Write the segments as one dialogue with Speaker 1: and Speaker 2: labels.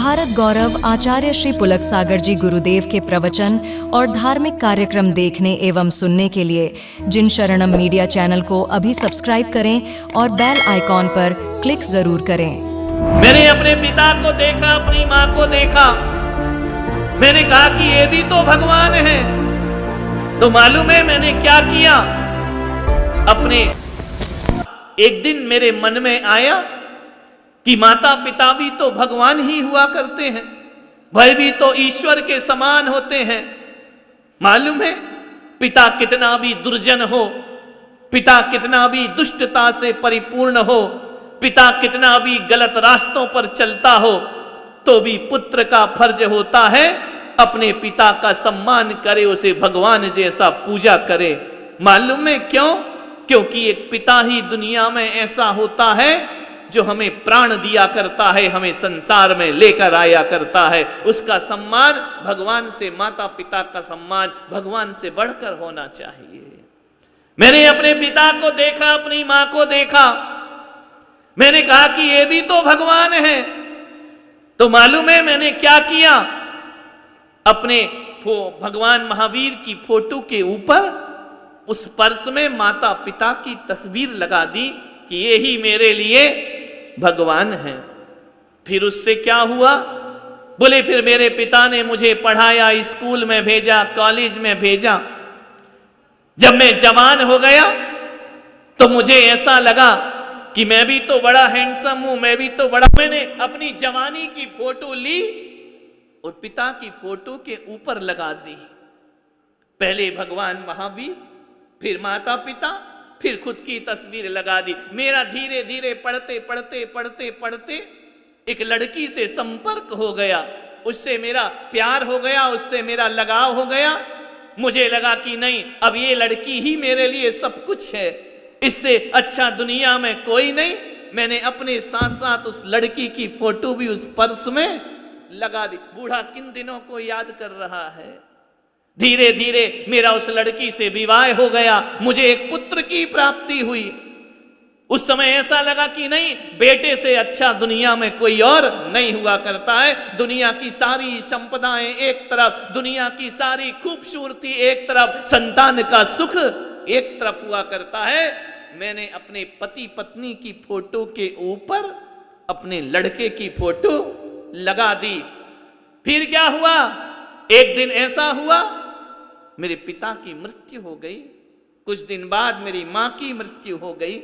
Speaker 1: भारत गौरव आचार्य श्री पुलक सागर जी गुरुदेव के प्रवचन और धार्मिक कार्यक्रम देखने एवं सुनने के लिए जिन शरणम मीडिया चैनल को अभी सब्सक्राइब करें और बेल आइकॉन पर क्लिक जरूर करें।
Speaker 2: मैंने अपने पिता को देखा, अपनी माँ को देखा, मैंने कहा कि ये भी तो भगवान है। तो मालूम है मैंने क्या किया? अपने एक दिन मेरे मन में आया कि माता पिता भी तो भगवान ही हुआ करते हैं, वह भी तो ईश्वर के समान होते हैं। मालूम है पिता कितना भी दुर्जन हो, पिता कितना भी दुष्टता से परिपूर्ण हो, पिता कितना भी गलत रास्तों पर चलता हो, तो भी पुत्र का फर्ज होता है अपने पिता का सम्मान करे, उसे भगवान जैसा पूजा करे। मालूम है क्यों? क्योंकि एक पिता ही दुनिया में ऐसा होता है जो हमें प्राण दिया करता है, हमें संसार में लेकर आया करता है। उसका सम्मान भगवान से, माता पिता का सम्मान भगवान से बढ़कर होना चाहिए। मैंने अपने पिता को देखा, अपनी माँ को देखा, मैंने कहा कि ये भी तो भगवान है। तो मालूम है मैंने क्या किया? अपने भगवान महावीर की फोटो के ऊपर उस पर्स में माता पिता की तस्वीर लगा दी कि ये ही मेरे लिए भगवान है। फिर उससे क्या हुआ? बोले फिर मेरे पिता ने मुझे पढ़ाया, स्कूल में भेजा, कॉलेज में भेजा। जब मैं जवान हो गया तो मुझे ऐसा लगा कि मैं भी तो बड़ा हैंडसम हूं, मैं भी तो बड़ा। मैंने अपनी जवानी की फोटो ली और पिता की फोटो के ऊपर लगा दी। पहले भगवान महावीर, फिर माता पिता, फिर खुद की तस्वीर लगा दी। मेरा धीरे धीरे पढ़ते पढ़ते पढ़ते पढ़ते एक लड़की से संपर्क हो गया, उससे मेरा प्यार हो गया, उससे मेरा लगाव हो गया। मुझे लगा कि नहीं, अब ये लड़की ही मेरे लिए सब कुछ है, इससे अच्छा दुनिया में कोई नहीं। मैंने अपने साथ साथ उस लड़की की फोटो भी उस पर्स में लगा दी। बूढ़ा किन दिनों को याद कर रहा है। धीरे धीरे मेरा उस लड़की से विवाह हो गया, मुझे एक पुत्र की प्राप्ति हुई। उस समय ऐसा लगा कि नहीं, बेटे से अच्छा दुनिया में कोई और नहीं हुआ करता है। दुनिया की सारी संपदाएं एक तरफ, दुनिया की सारी खूबसूरती एक तरफ, संतान का सुख एक तरफ हुआ करता है। मैंने अपने पति पत्नी की फोटो के ऊपर अपने लड़के की फोटो लगा दी। फिर क्या हुआ? एक दिन ऐसा हुआ मेरे पिता की मृत्यु हो गई, कुछ दिन बाद मेरी मां की मृत्यु हो गई,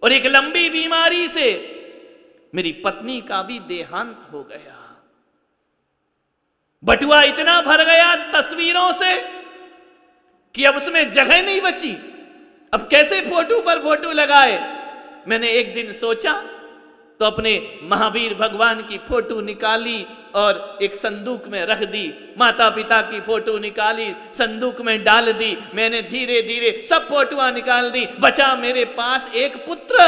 Speaker 2: और एक लंबी बीमारी से मेरी पत्नी का भी देहांत हो गया। बटुआ इतना भर गया तस्वीरों से कि अब उसमें जगह नहीं बची। अब कैसे फोटो पर फोटो लगाए? मैंने एक दिन सोचा तो अपने महावीर भगवान की फोटो निकाली और एक संदूक में रख दी। माता पिता की फोटो निकाली, संदूक में डाल दी। मैंने धीरे धीरे सब फोटोआं निकाल दी। बचा मेरे पास एक पुत्र,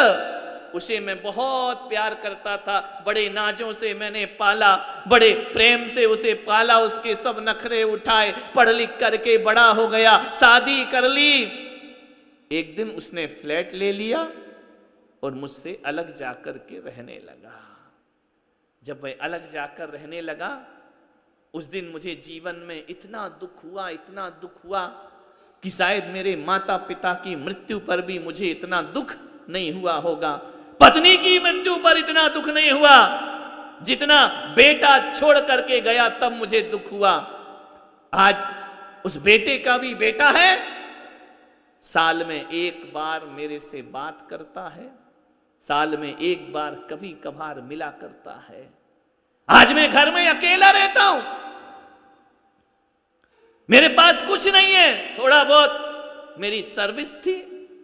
Speaker 2: उसे मैं बहुत प्यार करता था, बड़े नाजों से मैंने पाला, बड़े प्रेम से उसे पाला, उसके सब नखरे उठाए, पढ़ लिख करके बड़ा हो गया, शादी कर ली। एक दिन उसने फ्लैट ले लिया और मुझसे अलग जाकर के रहने लगा। जब मैं अलग जाकर रहने लगा, उस दिन मुझे जीवन में इतना दुख हुआ, इतना दुख हुआ कि शायद मेरे माता पिता की मृत्यु पर भी मुझे इतना दुख नहीं हुआ होगा। पत्नी की मृत्यु पर इतना दुख नहीं हुआ जितना बेटा छोड़ करके गया तब मुझे दुख हुआ। आज उस बेटे का भी बेटा है, साल में एक बार मेरे से बात करता है, साल में एक बार कभी कभार मिला करता है। आज मैं घर में अकेला रहता हूं, मेरे पास कुछ नहीं है, थोड़ा बहुत मेरी सर्विस थी,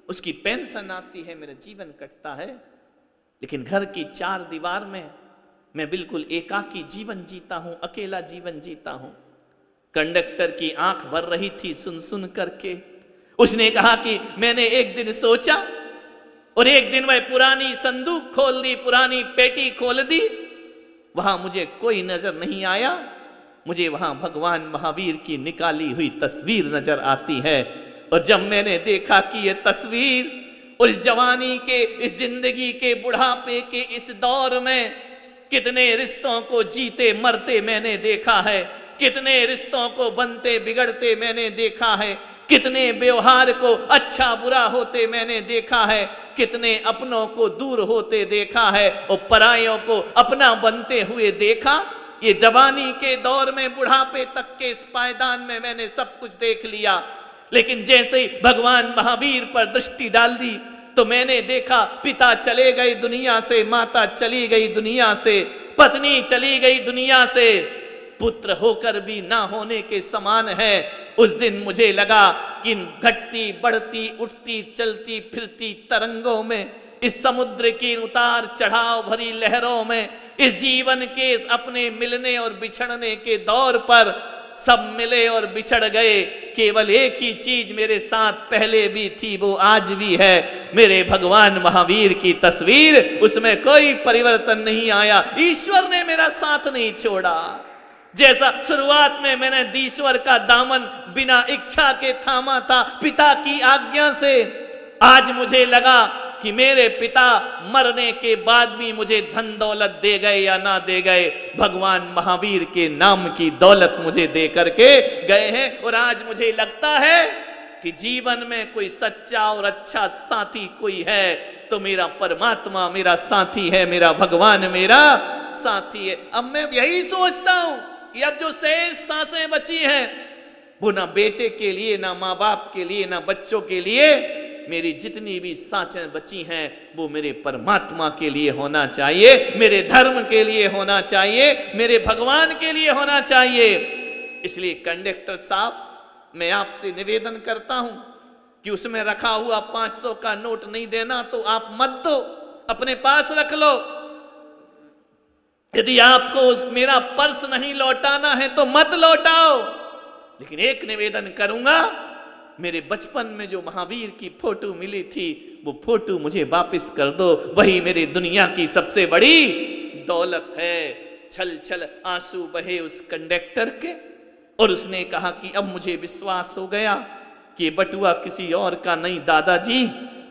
Speaker 2: उसकी पेंशन आती है, मेरा जीवन कटता है। लेकिन घर की चार दीवार में मैं बिल्कुल एकाकी जीवन जीता हूं, अकेला जीवन जीता हूं। कंडक्टर की आंख भर रही थी सुन सुन करके। उसने कहा कि मैंने एक दिन सोचा और एक दिन वह पुरानी संदूक खोल दी, पुरानी पेटी खोल दी। वहां मुझे कोई नजर नहीं आया, मुझे वहां भगवान महावीर की निकाली हुई तस्वीर नजर आती है। और जब मैंने देखा कि यह तस्वीर और इस जवानी के, इस जिंदगी के बुढ़ापे के इस दौर में कितने रिश्तों को जीते मरते मैंने देखा है, कितने रिश्तों को बनते बिगड़ते मैंने देखा है, कितने व्यवहार को अच्छा बुरा होते मैंने देखा है, कितने अपनों को दूर होते देखा है और परायों को अपना बनते हुए देखा। ये जवानी के दौर में बुढ़ापे तक के इस पायदान में मैंने सब कुछ देख लिया। लेकिन जैसे ही भगवान महावीर पर दृष्टि डाल दी तो मैंने देखा पिता चले गए दुनिया से, माता चली गई दुनिया से, पत्नी चली गई दुनिया से, पुत्र होकर भी ना होने के समान है। उस दिन मुझे लगा कि इन घटती बढ़ती उठती चलती फिरती तरंगों में, इस समुद्र की उतार चढ़ाव भरी लहरों में, इस जीवन के इस अपने मिलने और बिछड़ने के दौर पर सब मिले और बिछड़ गए। केवल एक ही चीज मेरे साथ पहले भी थी, वो आज भी है, मेरे भगवान महावीर की तस्वीर। उसमें कोई परिवर्तन नहीं आया। ईश्वर ने मेरा साथ नहीं छोड़ा। जैसा शुरुआत में मैंने ईश्वर का दामन बिना इच्छा के थामा था पिता की आज्ञा से, आज मुझे लगा कि मेरे पिता मरने के बाद भी मुझे धन दौलत दे गए या ना दे गए, भगवान महावीर के नाम की दौलत मुझे दे करके गए हैं। और आज मुझे लगता है कि जीवन में कोई सच्चा और अच्छा साथी कोई है तो मेरा परमात्मा मेरा साथी है, मेरा भगवान मेरा साथी है। अब मैं यही सोचता हूं कि अब जो शेष सांसें बची हैं वो ना बेटे के लिए, ना माँ बाप के लिए, ना बच्चों के लिए, मेरी जितनी भी सांसें बची हैं वो मेरे परमात्मा के लिए होना चाहिए, मेरे धर्म के लिए होना चाहिए, मेरे भगवान के लिए होना चाहिए। इसलिए कंडक्टर साहब, मैं आपसे निवेदन करता हूं कि उसमें रखा हुआ 500 का नोट नहीं देना तो आप मत दो, अपने पास रख लो। यदि आपको मेरा पर्स नहीं लौटाना है तो मत लौटाओ। लेकिन एक निवेदन करूंगा, मेरे बचपन में जो महावीर की फोटो मिली थी वो फोटो मुझे वापस कर दो, वही मेरी दुनिया की सबसे बड़ी दौलत है। छल छल आंसू बहे उस कंडक्टर के और उसने कहा कि अब मुझे विश्वास हो गया कि ये बटुआ किसी और का नहीं दादाजी,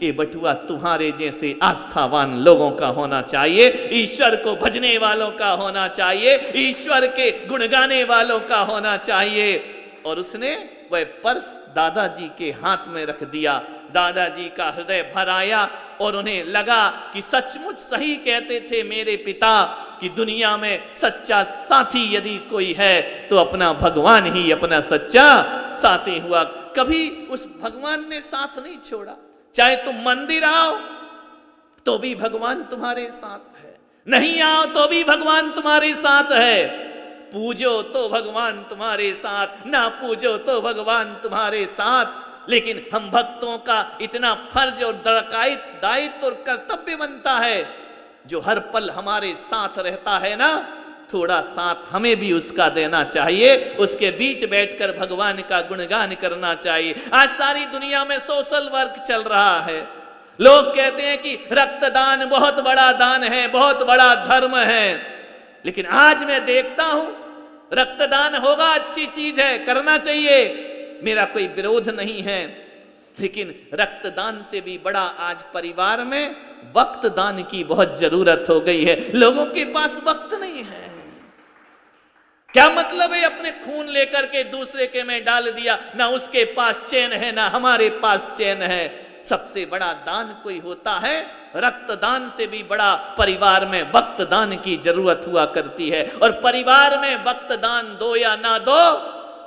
Speaker 2: ये बटुआ तुम्हारे जैसे आस्थावान लोगों का होना चाहिए, ईश्वर को भजने वालों का होना चाहिए, ईश्वर के गुण गाने वालों का होना चाहिए। और उसने वह पर्स दादाजी के हाथ में रख दिया। दादाजी का हृदय भर आया और उन्हें लगा कि सचमुच सही कहते थे मेरे पिता कि दुनिया में सच्चा साथी यदि कोई है तो अपना भगवान ही अपना सच्चा साथी हुआ। कभी उस भगवान ने साथ नहीं छोड़ा। चाहे तुम मंदिर आओ तो भी भगवान तुम्हारे साथ है, नहीं आओ तो भी भगवान तुम्हारे साथ है, पूजो तो भगवान तुम्हारे साथ, ना पूजो तो भगवान तुम्हारे साथ। लेकिन हम भक्तों का इतना फर्ज और दायित्व और कर्तव्य बनता है, जो हर पल हमारे साथ रहता है ना, थोड़ा साथ हमें भी उसका देना चाहिए, उसके बीच बैठकर भगवान का गुणगान करना चाहिए। आज सारी दुनिया में सोशल वर्क चल रहा है। लोग कहते हैं कि रक्तदान बहुत बड़ा दान है, बहुत बड़ा धर्म है। लेकिन आज मैं देखता हूं रक्तदान होगा, अच्छी चीज है, करना चाहिए, मेरा कोई विरोध नहीं है। लेकिन रक्तदान से भी बड़ा आज परिवार में वक्त दान की बहुत जरूरत हो गई है। लोगों के पास वक्त नहीं है। क्या मतलब है अपने खून लेकर के दूसरे के में डाल दिया, ना उसके पास चैन है ना हमारे पास चैन है। सबसे बड़ा दान कोई होता है, रक्तदान से भी बड़ा परिवार में वक्त दान की जरूरत हुआ करती है। और परिवार में वक्त दान दो या ना दो,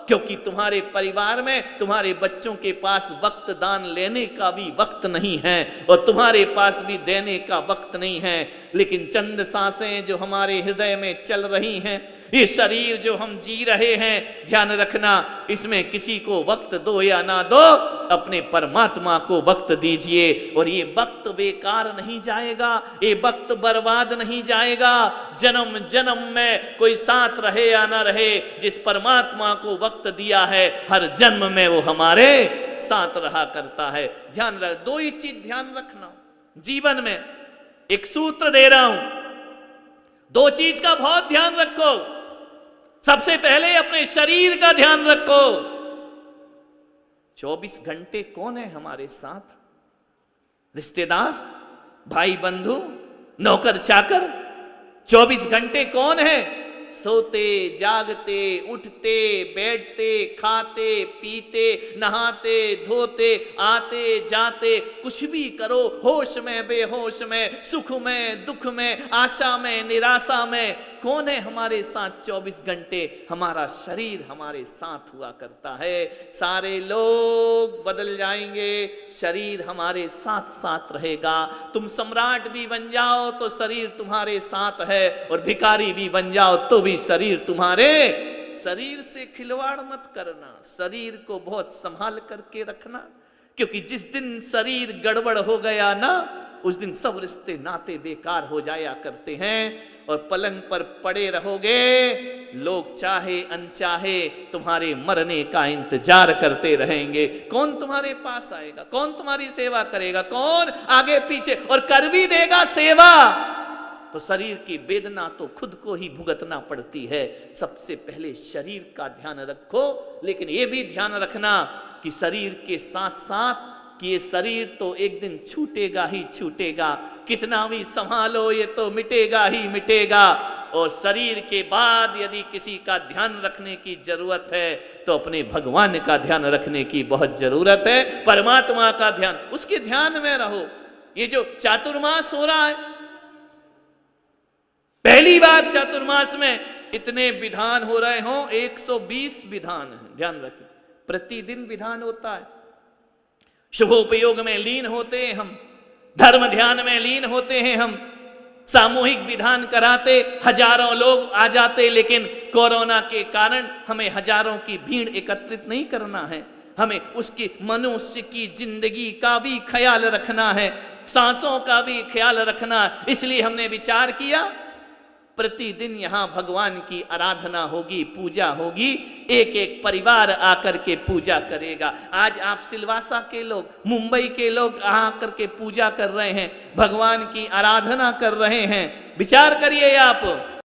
Speaker 2: क्योंकि तुम्हारे परिवार में तुम्हारे बच्चों के पास वक्त दान लेने का भी वक्त नहीं है और तुम्हारे पास भी देने का वक्त नहीं है। लेकिन चंद सांसें जो हमारे हृदय में चल रही हैं, ये शरीर जो हम जी रहे हैं, ध्यान रखना, इसमें किसी को वक्त दो या ना दो, अपने परमात्मा को वक्त दीजिए। और ये वक्त बेकार नहीं जाएगा, ये वक्त बर्बाद नहीं जाएगा। जन्म जन्म में कोई साथ रहे या ना रहे, जिस परमात्मा को वक्त दिया है हर जन्म में वो हमारे साथ रहा करता है। ध्यान रख, दो ही चीज ध्यान रखना जीवन में। एक सूत्र दे रहा हूं, दो चीज का बहुत ध्यान रखो। सबसे पहले अपने शरीर का ध्यान रखो। 24 घंटे कौन है हमारे साथ? रिश्तेदार, भाई बंधु, नौकर चाकर। 24 घंटे कौन है? सोते, जागते, उठते, बैठते, खाते, पीते, नहाते, धोते, आते, जाते, कुछ भी करो, होश में, बेहोश में, सुख में, दुख में, आशा में, निराशा में, कौन है हमारे साथ 24 घंटे? हमारा शरीर हमारे साथ हुआ करता है। सारे लोग बदल जाएंगे, शरीर हमारे साथ साथ रहेगा। तुम सम्राट भी बन जाओ तो शरीर तुम्हारे साथ है, और भिखारी भी बन जाओ तो भी शरीर तुम्हारे। शरीर से खिलवाड़ मत करना, शरीर को बहुत संभाल करके रखना, क्योंकि जिस दिन शरीर गड़बड़ हो गया ना, उस दिन सब रिश्ते नाते बेकार हो जाया करते हैं। और पलंग पर पड़े रहोगे, लोग चाहे अनचाहे तुम्हारे मरने का इंतजार करते रहेंगे। कौन तुम्हारे पास आएगा? कौन तुम्हारी सेवा करेगा? कौन आगे पीछे? और कर भी देगा सेवा तो शरीर की वेदना तो खुद को ही भुगतना पड़ती है। सबसे पहले शरीर का ध्यान रखो, लेकिन ये भी ध्यान रखना कि शरीर के साथ साथ कि ये शरीर तो एक दिन छूटेगा ही छूटेगा, कितना भी संभालो ये तो मिटेगा ही मिटेगा। और शरीर के बाद यदि किसी का ध्यान रखने की जरूरत है तो अपने भगवान का ध्यान रखने की बहुत जरूरत है, परमात्मा का ध्यान, उसके ध्यान में रहो। ये जो चातुर्मास हो रहा है, पहली बार चातुर्मास में इतने विधान हो रहे हों, 120 विधान है, ध्यान रखें। प्रतिदिन विधान होता है, शुभोपयोग में लीन होते हैं हम, धर्म ध्यान में लीन होते हैं हम, सामूहिक विधान कराते, हजारों लोग आ जाते, लेकिन कोरोना के कारण हमें हजारों की भीड़ एकत्रित नहीं करना है। हमें उसकी मनुष्य की जिंदगी का भी ख्याल रखना है, सांसों का भी ख्याल रखना। इसलिए हमने विचार किया प्रतिदिन यहाँ भगवान की आराधना होगी, पूजा होगी, एक एक परिवार आकर के पूजा करेगा। आज आप सिलवासा के लोग, मुंबई के लोग आकर के पूजा कर रहे हैं, भगवान की आराधना कर रहे हैं। विचार करिए आप,